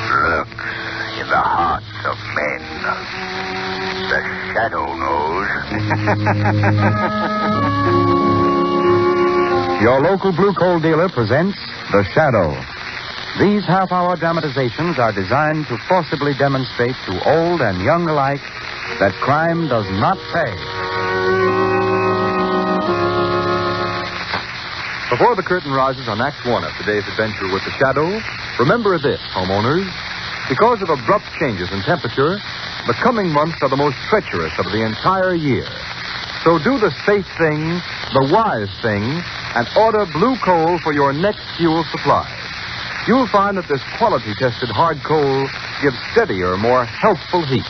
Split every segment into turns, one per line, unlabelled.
lurks in the hearts of men. The shadow knows.
Your local blue coal dealer presents The Shadow. These half-hour dramatizations are designed to forcibly demonstrate to old and young alike that crime does not pay.
Before the curtain rises on Act 1 of today's adventure with The Shadow, remember this, homeowners. Because of abrupt changes in temperature, the coming months are the most treacherous of the entire year. So do the safe thing, the wise thing, and order blue coal for your next fuel supply. You'll find that this quality-tested hard coal gives steadier, more healthful heat.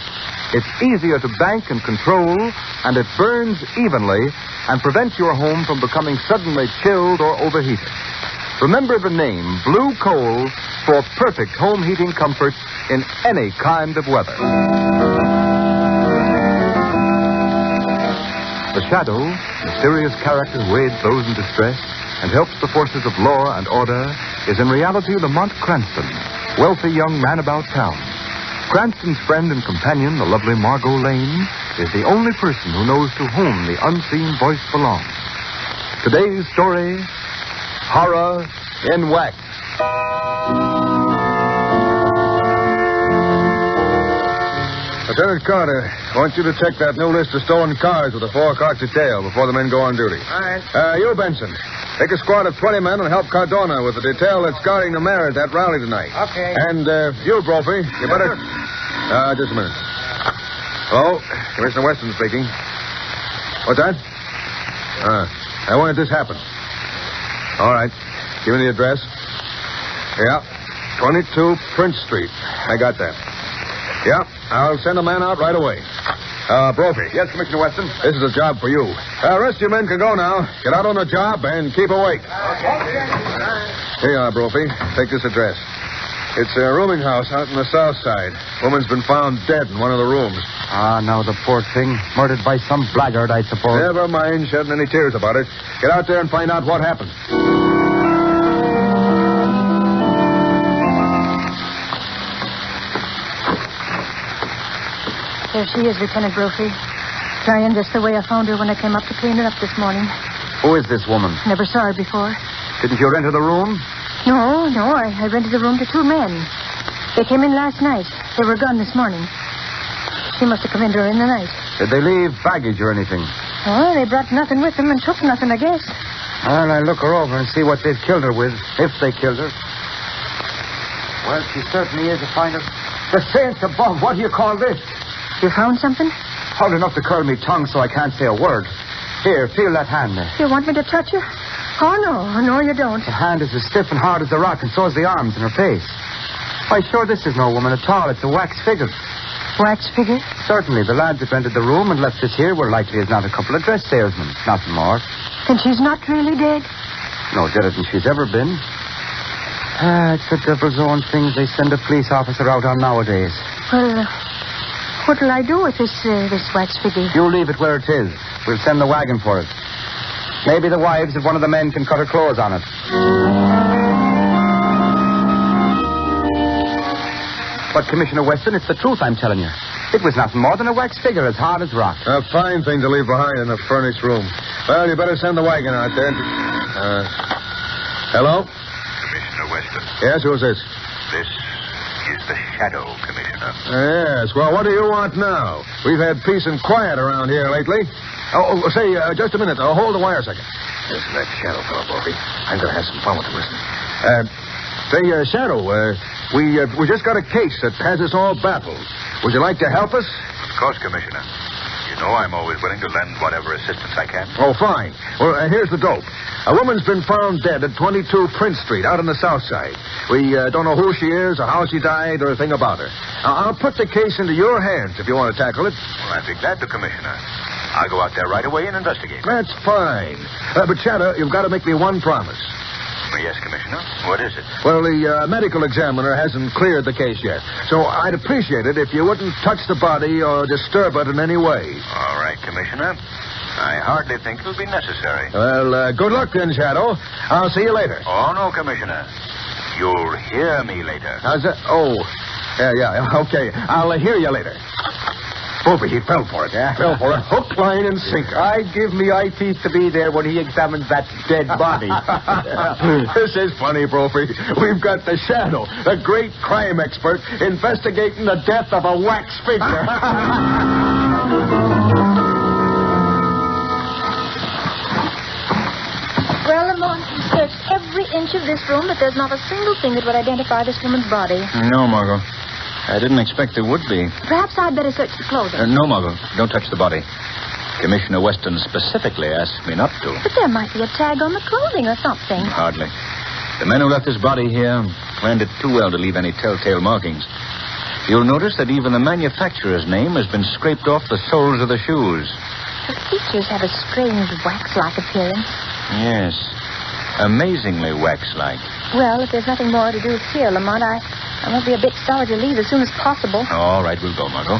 It's easier to bank and control, and it burns evenly and prevents your home from becoming suddenly chilled or overheated. Remember the name, Blue Coal, for perfect home heating comfort in any kind of weather. The Shadow, mysterious character who aids those in distress and helps the forces of law and order, is in reality Lamont Cranston, wealthy young man about town. Cranston's friend and companion, the lovely Margot Lane, is the only person who knows to whom the unseen voice belongs. Today's story, Horror in Wax.
Lieutenant Carter, I want you to check that new list of stolen cars with a 4 o'clock detail before the men go on duty.
All right.
You, Benson, take a squad of 20 men and help Cardona with the detail that's guarding the mayor at that rally tonight.
Okay.
And you, Brophy, you better... just a minute. Hello? Commissioner Weston speaking. What's that? When did this happen? All right. Give me the address. Yeah. 22 Prince Street. I got that. Yeah. I'll send a man out right away. Brophy.
Yes, Commissioner Weston.
This is a job for you. Rest of your men can go now. Get out on the job and keep awake. Here you are, Brophy. Take this address. It's a rooming house out on the south side. Woman's been found dead in one of the rooms.
Ah, now the poor thing. Murdered by some blackguard, I suppose.
Never mind shedding any tears about it. Get out there and find out what happened.
There she is, Lieutenant Brophy. Dying just the way I found her when I came up to clean her up this morning.
Who is this woman?
Never saw her before.
Didn't you rent her the room?
No, I rented the room to 2 men. They came in last night. They were gone this morning. She must have come in during the night.
Did they leave baggage or anything?
Oh, they brought nothing with them and took nothing, I guess.
Well, I'll look her over and see what they've killed her with, if they killed her. Well, she certainly is a finder. The saints above, what do you call this?
You found something?
Hard enough to curl me tongue so I can't say a word. Here, feel that hand there.
You want me to touch her? Oh, no, you don't.
The hand is as stiff and hard as a rock, and so is the arms and her face. Why, sure, this is no woman at all. It's a wax figure.
Wax figure?
Certainly. The lads that rented the room and left us here were likely as not a couple of dress salesmen. Nothing more.
Then she's not really dead?
No deader than she's ever been. It's the devil's own things they send a police officer out on nowadays.
Well, what'll I do with this wax figure?
You leave it where it is. We'll send the wagon for it. Maybe the wives of one of the men can cut her clothes on it. But, Commissioner Weston, it's the truth I'm telling you. It was nothing more than a wax figure as hard as rock.
A fine thing to leave behind in a furnished room. Well, you better send the wagon out there. Hello?
Commissioner Weston.
Yes, who's this?
This is the Shadow, Commissioner.
Yes, well, what do you want now? We've had peace and quiet around here lately. Say, just a minute. Hold the wire a second.
Listen to that Shadow fellow, Brophy. I'm going to have some fun with him, listen.
Shadow, we just got a case that has us all baffled. Would you like to help us?
Of course, Commissioner. You know I'm always willing to lend whatever assistance I can.
Oh, fine. Well, here's the dope. A woman's been found dead at 22 Prince Street, out on the south side. We don't know who she is or how she died or a thing about her. I'll put the case into your hands if you want to tackle it.
Well, I'd be glad to, Commissioner. I'll go out there right away and investigate.
That's fine. But, Shadow, you've got to make me one promise.
Yes, Commissioner. What is it?
Well, the medical examiner hasn't cleared the case yet. So I'd appreciate it if you wouldn't touch the body or disturb it in any way.
All right, Commissioner. I hardly think it'll be necessary.
Well, good luck then, Shadow. I'll see you later.
Oh, no, Commissioner. You'll hear me later.
How's that? Oh, Yeah. Okay. I'll hear you later. Opie, he fell for it.
Yeah?
Fell for it. Hook, line, and sinker.
I'd give me eye teeth to be there when he examines that dead body.
This is funny, Brophy. We've got the Shadow, the great crime expert, investigating the death of a wax figure.
Well, Lamont, we searched every inch of this room, but there's not a single thing that would identify this woman's body.
No, Margot. I didn't expect there would be.
Perhaps I'd better search the clothing.
No, Margot. Don't touch the body. Commissioner Weston specifically asked me not to.
But there might be a tag on the clothing or something.
Hardly. The men who left this body here planned it too well to leave any telltale markings. You'll notice that even the manufacturer's name has been scraped off the soles of the shoes.
The features have a strange wax-like appearance.
Yes. Amazingly wax-like.
Well, if there's nothing more to do here, Lamont, I must be a bit sorry to leave as soon as possible.
All right, we'll go, Margot.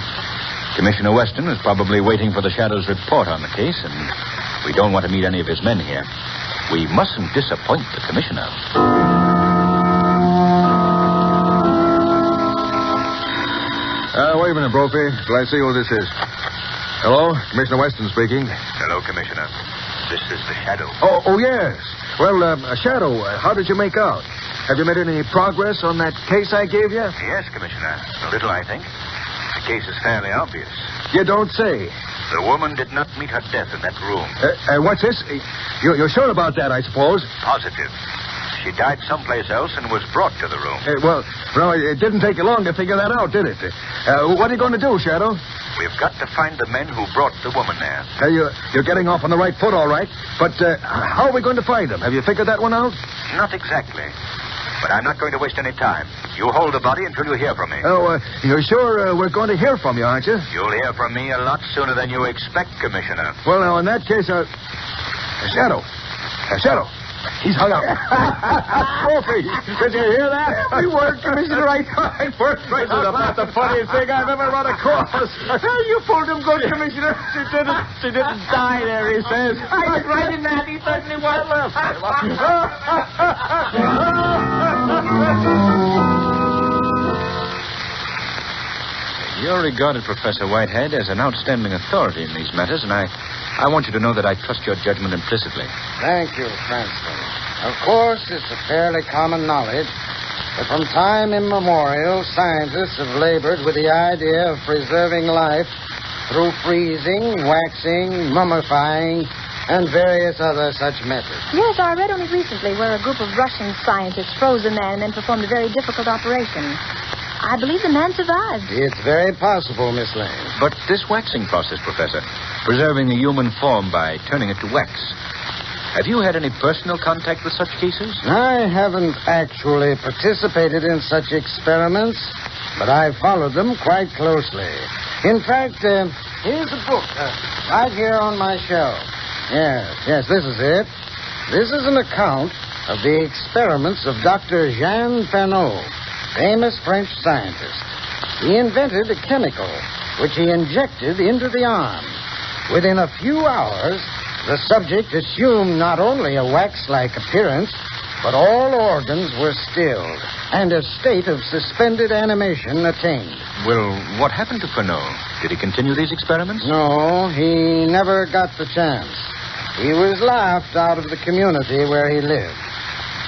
Commissioner Weston is probably waiting for the Shadow's report on the case, and we don't want to meet any of his men here. We mustn't disappoint the commissioner.
Wait a minute, Brophy. Till I see who this is. Hello? Commissioner Weston speaking.
Hello, Commissioner. This is the Shadow.
Oh, yes. Well, Shadow, how did you make out? Have you made any progress on that case I gave you?
Yes, Commissioner. A little, I think. The case is fairly obvious.
You don't say.
The woman did not meet her death in that room.
What's this? You're sure about that, I suppose?
Positive. She died someplace else and was brought to the room.
Well, it didn't take you long to figure that out, did it? What are you going to do, Shadow?
We've got to find the men who brought the woman there.
You're getting off on the right foot, all right. But how are we going to find them? Have you figured that one out?
Not exactly. But I'm not going to waste any time. You hold the body until you hear from me.
Oh, you're sure we're going to hear from you, aren't you?
You'll hear from me a lot sooner than you expect, Commissioner.
Well, now, in that case, Shadow. Shadow. He's hung up. Trophy. Did you hear that?
Every word, Commissioner. I worked right.
This is about the funniest thing I've ever run across.
You pulled him good, Commissioner. She didn't die there, he says. I was right in that. He certainly was.
You're regarded, Professor Whitehead, as an outstanding authority in these matters, and I want you to know that I trust your judgment implicitly.
Thank you, Cranston. Of course, it's a fairly common knowledge that from time immemorial, scientists have labored with the idea of preserving life through freezing, waxing, mummifying, and various other such methods.
Yes, I read only recently where a group of Russian scientists froze a man and then performed a very difficult operation. I believe the man survived.
It's very possible, Miss Lane.
But this waxing process, Professor, preserving the human form by turning it to wax, have you had any personal contact with such cases?
I haven't actually participated in such experiments, but I've followed them quite closely. In fact, here's a book right here on my shelf. Yes, this is it. This is an account of the experiments of Dr. Jean Fernot, famous French scientist. He invented a chemical which he injected into the arm. Within a few hours, the subject assumed not only a wax-like appearance, but all organs were stilled, and a state of suspended animation attained.
Well, what happened to Fernot? Did he continue these experiments?
No, he never got the chance. He was laughed out of the community where he lived.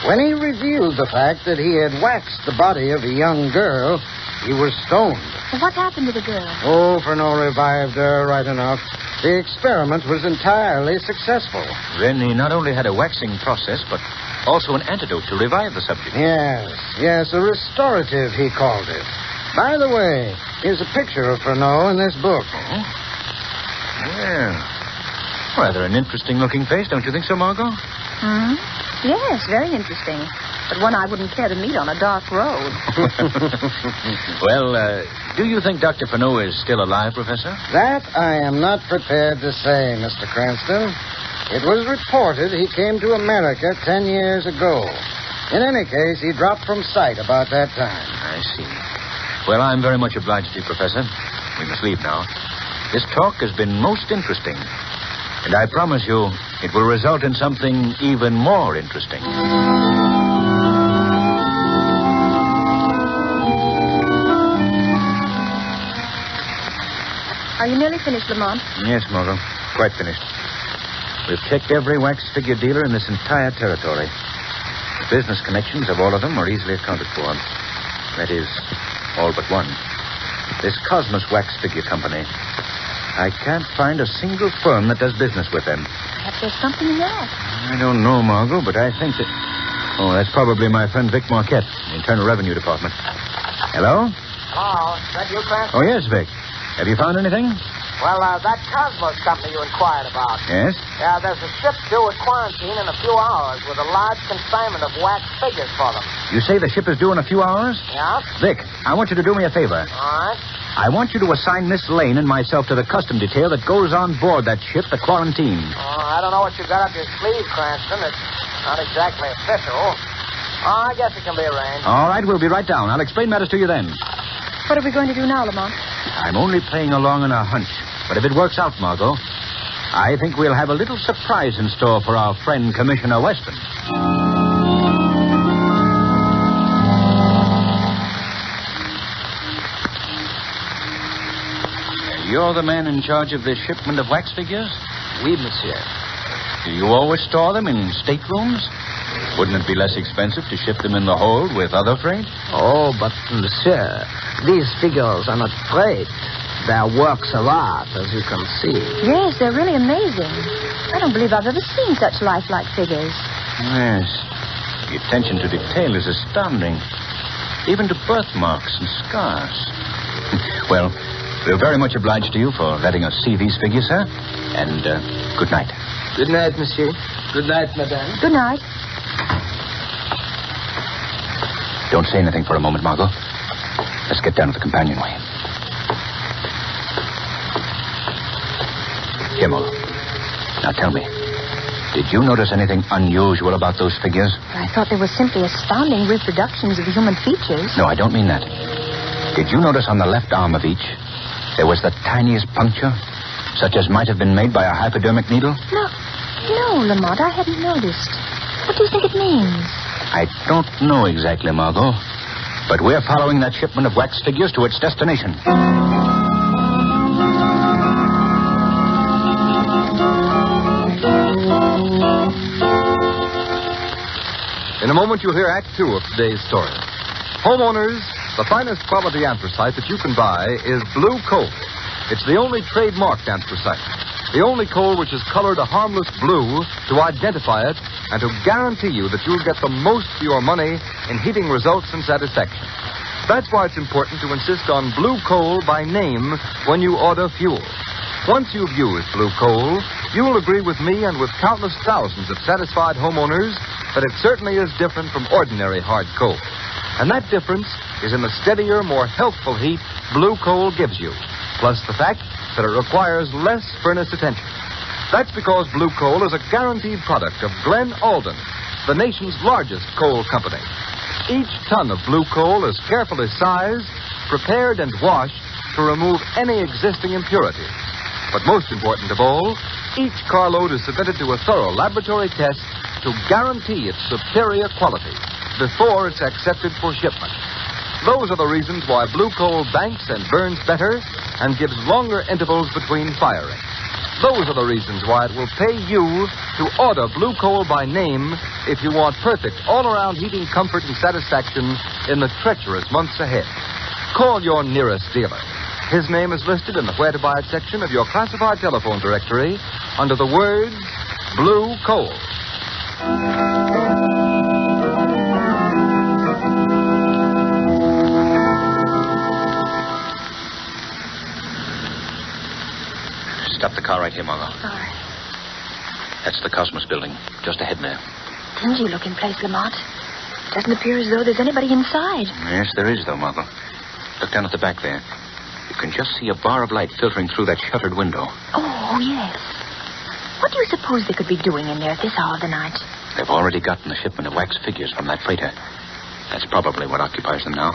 When he revealed the fact that he had waxed the body of a young girl, he was stoned.
What happened to the girl?
Oh, Fernot revived her right enough. The experiment was entirely successful.
Then he not only had a waxing process, but also an antidote to revive the subject.
Yes, a restorative, he called it. By the way, here's a picture of Fernot in this book.
Oh? Well, rather an interesting-looking face, don't you think so, Margot?
Yes, very interesting. But one I wouldn't care to meet on a dark road.
Well, do you think Dr. Fernot is still alive, Professor?
That I am not prepared to say, Mr. Cranston. It was reported he came to America 10 years ago. In any case, he dropped from sight about that time.
I see. Well, I'm very much obliged to you, Professor. We must leave now. This talk has been most interesting. And I promise you, it will result in something even more interesting.
you nearly finished, Lamont?
Yes, Margot. Quite finished. We've checked every wax figure dealer in this entire territory. The business connections of all of them are easily accounted for. That is, all but one. This Cosmos Wax Figure Company. I can't find a single firm that does business with them.
Perhaps there's something in that.
I don't know, Margot, but I think that... Oh, that's probably my friend Vic Marquette, the Internal Revenue Department. Hello?
Oh, is that you, Cranston?
Oh, yes, Vic. Have you found anything?
Well, that Cosmos company you inquired about.
Yes?
Yeah, there's a ship due at quarantine in a few hours with a large consignment of wax figures for them.
You say the ship is due in a few hours?
Yeah?
Vic, I want you to do me a favor.
All right.
I want you to assign Miss Lane and myself to the custom detail that goes on board that ship, the Quarantine.
Oh, I don't know what you got up your sleeve, Cranston. It's not exactly official. Oh, I guess it can be arranged.
All right, we'll be right down. I'll explain matters to you then.
What are we going to do now, Lamont?
I'm only playing along on a hunch. But if it works out, Margot, I think we'll have a little surprise in store for our friend Commissioner Weston. You're the man in charge of this shipment of wax figures?
Oui, monsieur.
Do you always store them in staterooms? Wouldn't it be less expensive to ship them in the hold with other freight?
Oh, but, monsieur, these figures are not freight. They're works of art, as you can see.
Yes, they're really amazing. I don't believe I've ever seen such lifelike figures.
Yes. The attention to detail is astounding. Even to birthmarks and scars. Well, we're very much obliged to you for letting us see these figures, sir. And good night.
Good night, monsieur. Good night, madame.
Good night.
Don't say anything for a moment, Margot. Let's get down to the companionway. Here, Margot. Now tell me, did you notice anything unusual about those figures?
I thought they were simply astounding reproductions of the human features.
No, I don't mean that. Did you notice on the left arm of each, there was the tiniest puncture, such as might have been made by a hypodermic needle?
No, Lamont, I hadn't noticed. What do you think it means?
I don't know exactly, Margot. But we're following that shipment of wax figures to its destination.
In a moment, you'll hear Act 2 of today's story. Homeowners, the finest quality anthracite that you can buy is blue coal. It's the only trademarked anthracite. The only coal which is colored a harmless blue to identify it and to guarantee you that you'll get the most for your money in heating results and satisfaction. That's why it's important to insist on blue coal by name when you order fuel. Once you've used blue coal, you'll agree with me and with countless thousands of satisfied homeowners that it certainly is different from ordinary hard coal. And that difference is in the steadier, more healthful heat blue coal gives you, plus the fact that it requires less furnace attention. That's because blue coal is a guaranteed product of Glen Alden, the nation's largest coal company. Each ton of blue coal is carefully sized, prepared, and washed to remove any existing impurities. But most important of all, each carload is submitted to a thorough laboratory test to guarantee its superior quality before it's accepted for shipment. Those are the reasons why blue coal banks and burns better and gives longer intervals between firing. Those are the reasons why it will pay you to order blue coal by name if you want perfect all-around heating comfort and satisfaction in the treacherous months ahead. Call your nearest dealer. His name is listed in the Where to Buy It section of your classified telephone directory under the words Blue Coal.
Stop the car right here, Margot.
Sorry.
That's the Cosmos building, just ahead there.
Dingy-looking place, Lamont. Doesn't appear as though there's anybody inside.
Yes, there is, though, Margot. Look down at the back there. You can just see a bar of light filtering through that shuttered window.
Oh, yes. What do you suppose they could be doing in there at this hour of the night?
They've already gotten the shipment of wax figures from that freighter. That's probably what occupies them now.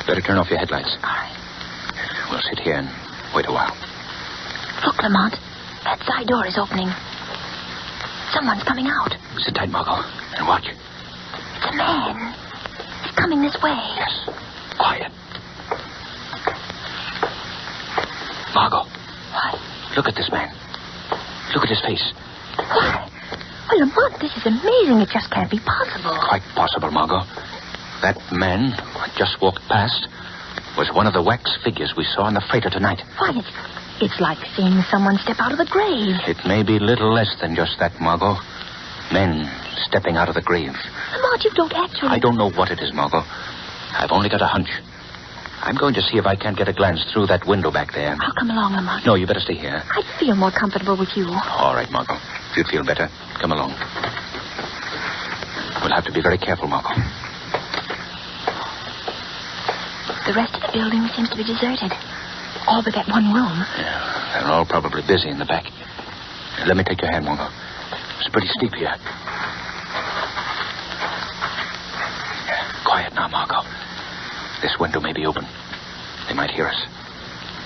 Better turn off your headlights.
All right.
We'll sit here and wait a while.
Look, Lamont. That side door is opening. Someone's coming out.
Sit tight, Margot, and watch.
It's a man. He's coming this way.
Yes. Quiet. Margot, Look at this man. Look at his face.
Why? Well, Lamont, this is amazing. It just can't be possible.
Quite possible, Margot. That man who just walked past was one of the wax figures we saw in the freighter tonight.
Why, it's like seeing someone step out of the grave.
It may be little less than just that, Margot. Men stepping out of the grave.
Lamont, you don't actually...
I don't know what it is, Margot. I've only got a hunch. I'm going to see if I can't get a glance through that window back there.
I'll come along, Lamont.
No, you better stay here.
I'd feel more comfortable with you.
All right, Margot. If you feel better, come along. We'll have to be very careful, Margot.
The rest of the building seems to be deserted. All but that one room.
Yeah, they're all probably busy in the back. Let me take your hand, Margot. It's pretty steep here. Quiet now, Margot. This window may be open. They might hear us.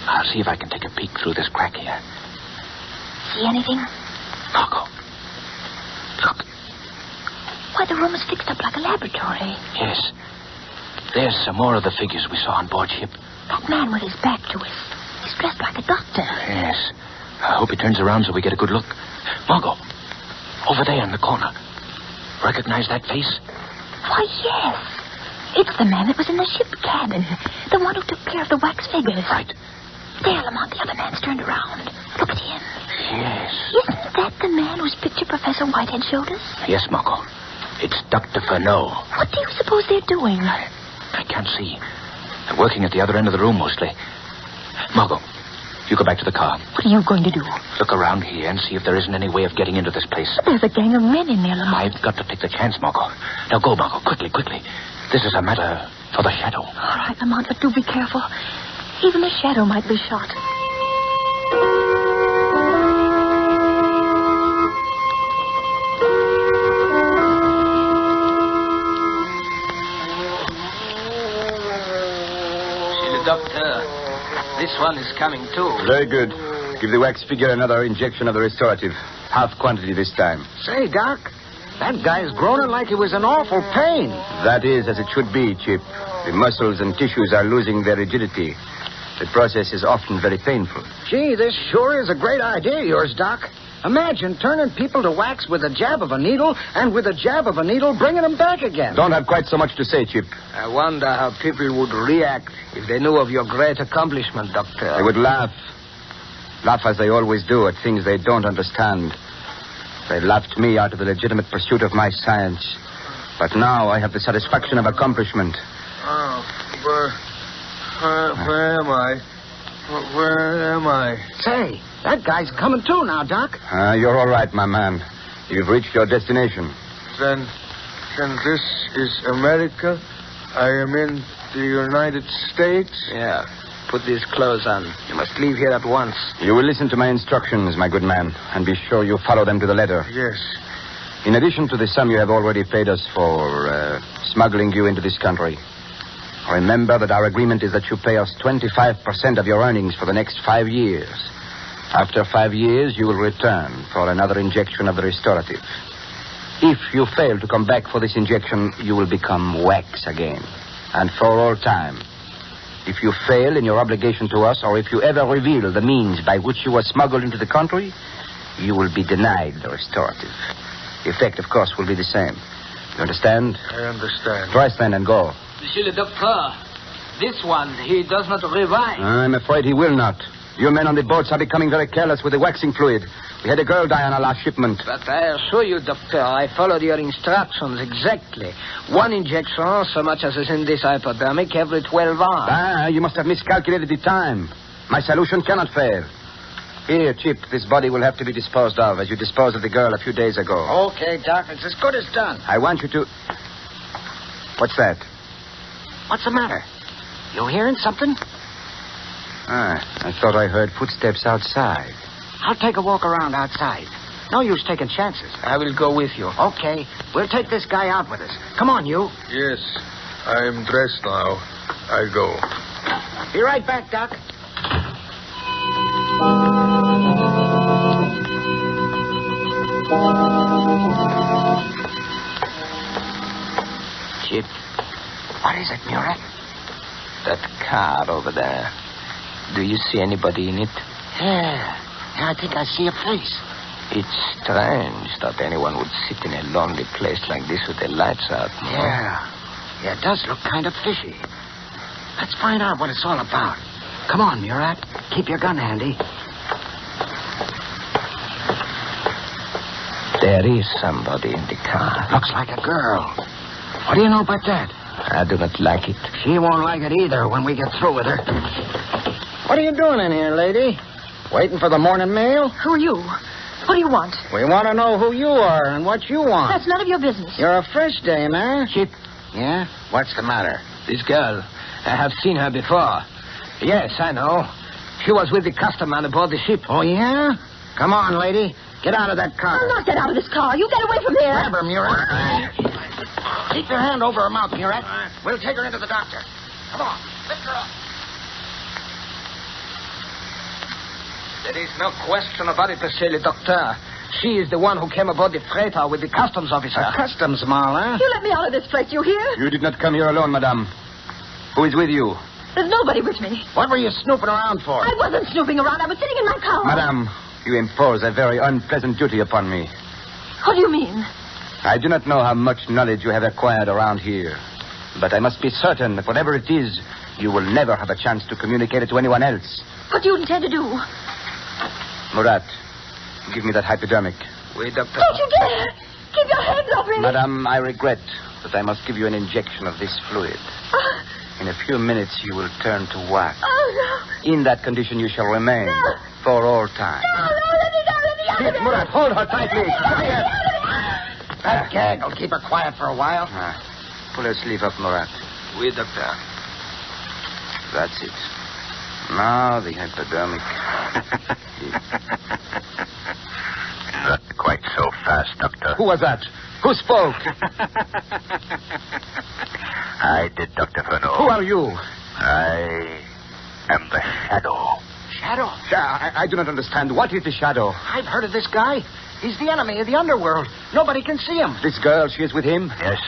I'll see if I can take a peek through this crack here.
See anything?
Margot. Look.
Why, the room is fixed up like a laboratory.
Yes. There's some more of the figures we saw on board ship.
That man with his back to us. He's dressed like a doctor.
Yes. I hope he turns around so we get a good look. Margot. Over there in the corner. Recognize that face?
Why, yes. It's the man that was in the ship cabin. The one who took care of the wax figures.
Right.
There, Lamont, the other man's turned around. Look at him.
Yes.
Isn't that the man whose picture Professor Whitehead showed us?
Yes, Margot. It's Dr. Furneaux.
What do you suppose they're doing?
I can't see. They're working at the other end of the room, mostly. Margot, you go back to the car.
What are you going to do?
Look around here and see if there isn't any way of getting into this place.
There's a gang of men in there, Lamont.
I've got to take the chance, Margot. Now go, Margot, quickly, quickly. This is a matter for the shadow.
All right, Lamont, but do be careful. Even the shadow might be shot.
Doctor, this one is coming too.
Very good. Give the wax figure another injection of the restorative. Half quantity this time.
Say, Doc, that guy's groaning like he was in awful pain.
That is as it should be, Chip. The muscles and tissues are losing their rigidity. The process is often very painful.
Gee, this sure is a great idea of yours, Doc. Imagine turning people to wax with a jab of a needle, and with a jab of a needle bringing them back again.
Don't have quite so much to say, Chip.
I wonder how people would react if they knew of your great accomplishment, Doctor.
They would laugh. Laugh as they always do at things they don't understand. They laughed me out of the legitimate pursuit of my science. But now I have the satisfaction of accomplishment.
Oh, where am I? Where am I?
Say, that guy's coming too now, Doc.
You're all right, my man. You've reached your destination.
Then this is America? I am in the United States?
Yeah. Put these clothes on. You must leave here at once.
You will listen to my instructions, my good man, and be sure you follow them to the letter.
Yes.
In addition to the sum you have already paid us for smuggling you into this country, remember that our agreement is that you pay us 25% of your earnings for the next 5 years. After 5 years, you will return for another injection of the restorative. If you fail to come back for this injection, you will become wax again, and for all time. If you fail in your obligation to us, or if you ever reveal the means by which you were smuggled into the country, you will be denied the restorative. The effect, of course, will be the same. You understand?
I understand.
Dress then and go.
Monsieur le Docteur, this one, he does not revive.
I'm afraid he will not. You men on the boats are becoming very careless with the waxing fluid. We had a girl die on our last shipment.
But I assure you, Doctor, I followed your instructions exactly. One injection, so much as is in this hypodermic, every 12 hours.
You must have miscalculated the time. My solution cannot fail. Here, Chip, this body will have to be disposed of as you disposed of the girl a few days ago.
Okay, Doc, it's as good as done.
I want you to... What's that?
What's the matter? You hearing something?
I thought I heard footsteps outside.
I'll take a walk around outside. No use taking chances.
I will go with you.
Okay. We'll take this guy out with us. Come on, you.
Yes. I am dressed now. I go.
Be right back, Doc.
Chip, what is it, Murat? That car over there. Do you see anybody in it?
Yeah. I think I see a face.
It's strange that anyone would sit in a lonely place like this with the lights out. No?
Yeah, it does look kind of fishy. Let's find out what it's all about. Come on, Murat. Keep your gun handy.
There is somebody in the car.
Looks like a girl. What do you know about that?
I do not like it.
She won't like it either when we get through with her. What are you doing in here, lady? Waiting for the morning mail?
Who are you? What do you want?
We want to know who you are and what you want.
That's none of your business.
You're a fresh dame, eh?
Chip.
Yeah? What's the matter?
This girl. I have seen her before. Yes, I know. She was with the customer aboard the ship.
Oh, yeah? Come on, lady. Get out of that car.
I'll not get out of this car. You get away from here.
Grab her, Murat. Keep your hand over her mouth, Murat. We'll take her into the doctor. Come on. Lift her up.
There is no question about it, monsieur le docteur. She is the one who came aboard the freighter with the customs officer.
A customs mall, huh?
You let me out of this place, you hear?
You did not come here alone, madame. Who is with you?
There's nobody with me.
What were you snooping around for?
I wasn't snooping around. I was sitting in my car.
Madame, you impose a very unpleasant duty upon me.
What do you mean?
I do not know how much knowledge you have acquired around here, but I must be certain that whatever it is, you will never have a chance to communicate it to anyone else.
What do you intend to do?
Murat, give me that hypodermic.
Oui, doctor.
Don't you dare! Keep your hands off me!
Madame, I regret that I must give you an injection of this fluid. In a few minutes, you will turn to wax.
Oh, no.
In that condition, you shall remain for all time.
No, let me go, let me out of
Yes,
here.
Murat, hold her tightly. Quiet.
That gag will keep her quiet for a while.
Pull her sleeve up, Murat.
Oui, doctor.
That's it. Now the hypodermic.
Not quite so fast, Doctor.
Who was that? Who spoke?
I did, Dr. Furneaux.
Who are you?
I am the Shadow.
Shadow?
I do not understand. What is the shadow?
I've heard of this guy. He's the enemy of the underworld. Nobody can see him.
This girl, she is with him?
Yes.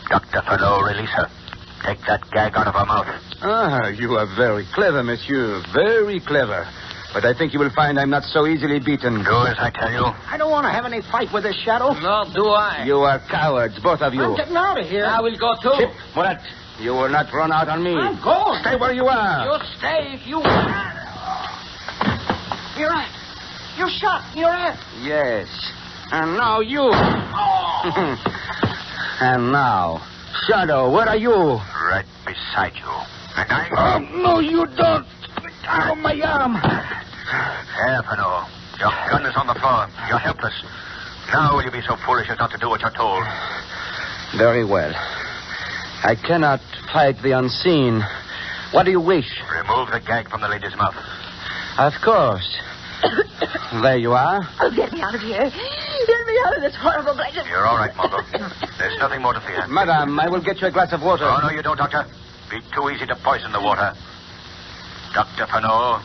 Dr. Furneaux, release her. Take that gag out of her mouth.
Ah, you are very clever, monsieur. Very clever. But I think you will find I'm not so easily beaten.
Do as I tell you.
I don't want to have any fight with this Shadow.
No, do I.
You are cowards, both of you.
I'm getting out of here.
I will go too.
Chip, Murat, you will not run out on me.
I'm going.
Stay where you are.
You stay if you want. Murat. You shot Murat.
Yes. And now you.
Oh.
And now, Shadow, where are you?
Right beside you. And I...
No, you don't. Oh, my arm.
There, Furneaux. Your gun is on the floor. You're helpless. Now will you be so foolish as not to do what you're told?
Very well. I cannot fight the unseen. What do you wish?
Remove the gag from the lady's mouth.
Of course. There you are.
Oh, get me out of here. Get me out of this horrible place.
You're all right, Margot. There's nothing more to fear.
Madame, I will get you a glass of water.
Oh, no, you don't, Doctor. Be too easy to poison the water. Dr. Furneaux,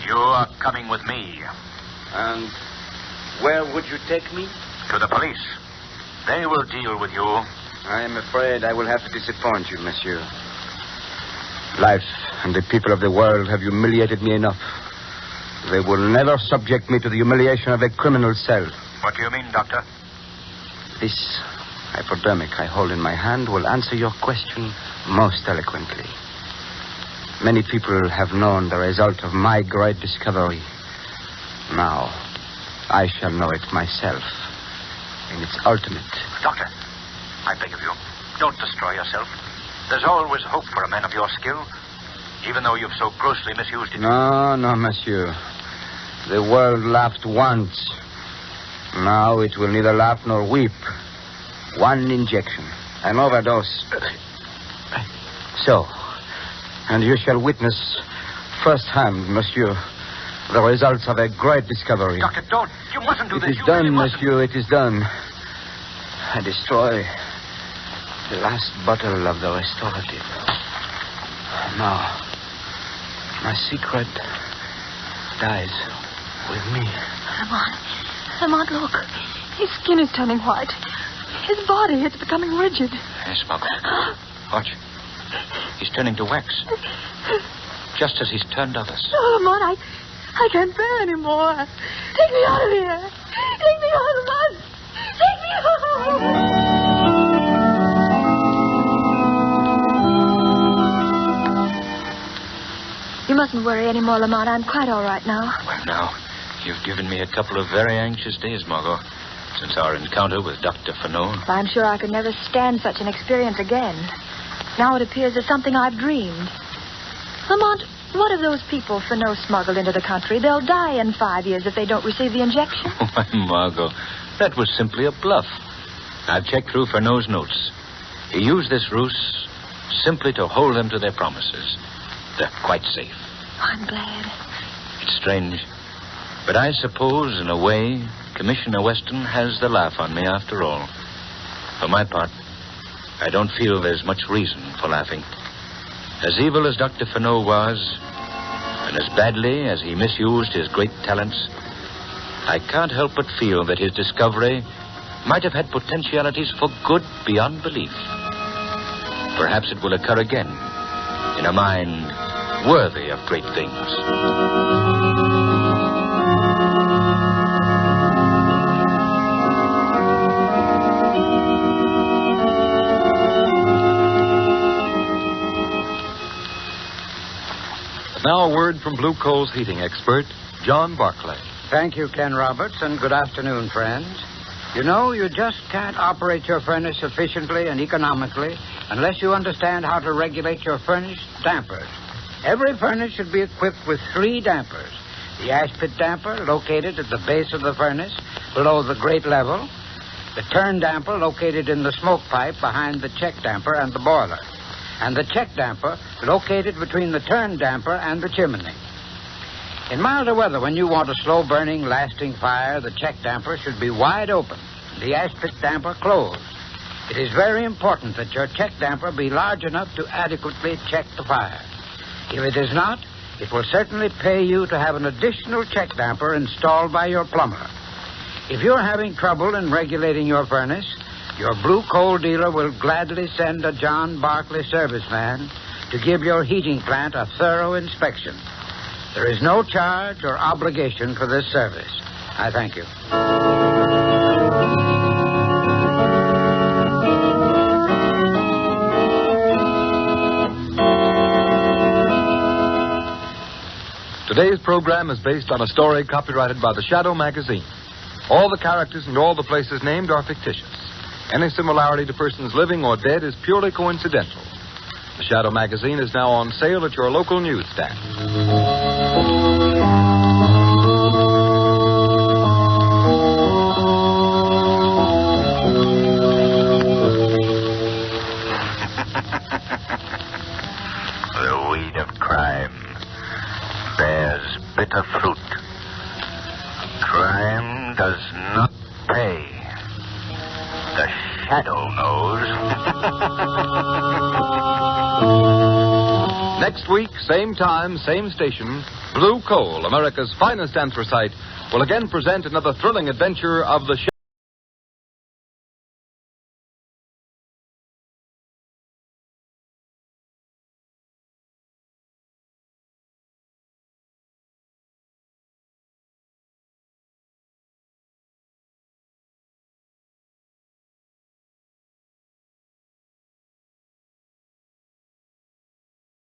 you are coming with me.
And where would you take me?
To the police. They will deal with you.
I am afraid I will have to disappoint you, monsieur. Life and the people of the world have humiliated me enough. They will never subject me to the humiliation of a criminal cell.
What do you mean, Doctor?
This hypodermic I hold in my hand will answer your question most eloquently. Many people have known the result of my great discovery. Now, I shall know it myself in its ultimate.
Doctor, I beg of you, don't destroy yourself. There's always hope for a man of your skill, even though you've so grossly misused it.
No, monsieur. The world laughed once. Now it will neither laugh nor weep. One injection. An overdose. So, and you shall witness firsthand, monsieur, the results of a great discovery.
Doctor, don't. You mustn't do this.
It is done, monsieur. It is done. I destroy the last bottle of the restorative. Now, my secret dies with me.
Lamont, look. His skin is turning white. His body is becoming rigid.
Yes, Margot. Watch. He's turning to wax. Just as he's turned others.
Oh, Lamont, I can't bear any more. Take me out of here. Take me out of us. Take me out. You mustn't worry any more, Lamont. I'm quite all right now.
Well, now, you've given me a couple of very anxious days, Margot, since our encounter with Dr. Fenot.
Well, I'm sure I could never stand such an experience again. Now it appears as something I've dreamed. Lamont, what of those people Fenot smuggled into the country? They'll die in 5 years if they don't receive the injection.
Why, Margot, that was simply a bluff. I've checked through Fenot's notes. He used this ruse simply to hold them to their promises. They're quite safe.
I'm glad.
It's strange. But I suppose, in a way, Commissioner Weston has the laugh on me after all. For my part, I don't feel there's much reason for laughing. As evil as Dr. Fenot was, and as badly as he misused his great talents, I can't help but feel that his discovery might have had potentialities for good beyond belief. Perhaps it will occur again in a mind worthy of great things.
Now a word from Blue Coal's heating expert, John Barclay.
Thank you, Ken Roberts, and good afternoon, friends. You know, you just can't operate your furnace efficiently and economically unless you understand how to regulate your furnace dampers. Every furnace should be equipped with 3 dampers. The ash pit damper, located at the base of the furnace, below the grate level. The turn damper, located in the smoke pipe behind the check damper and the boiler. And the check damper, located between the turn damper and the chimney. In milder weather, when you want a slow-burning, lasting fire, the check damper should be wide open, the ash pit damper closed. It is very important that your check damper be large enough to adequately check the fire. If it is not, it will certainly pay you to have an additional check damper installed by your plumber. If you're having trouble in regulating your furnace, your Blue Coal dealer will gladly send a John Barclay serviceman to give your heating plant a thorough inspection. There is no charge or obligation for this service. I thank you.
Today's program is based on a story copyrighted by the Shadow magazine. All the characters and all the places named are fictitious. Any similarity to persons living or dead is purely coincidental. The Shadow magazine is now on sale at your local newsstand.
The weed of crime bears bitter fruit. Crime does not pay. The Shadow knows.
Next week, same time, same station, Blue Coal, America's finest anthracite, will again present another thrilling adventure of the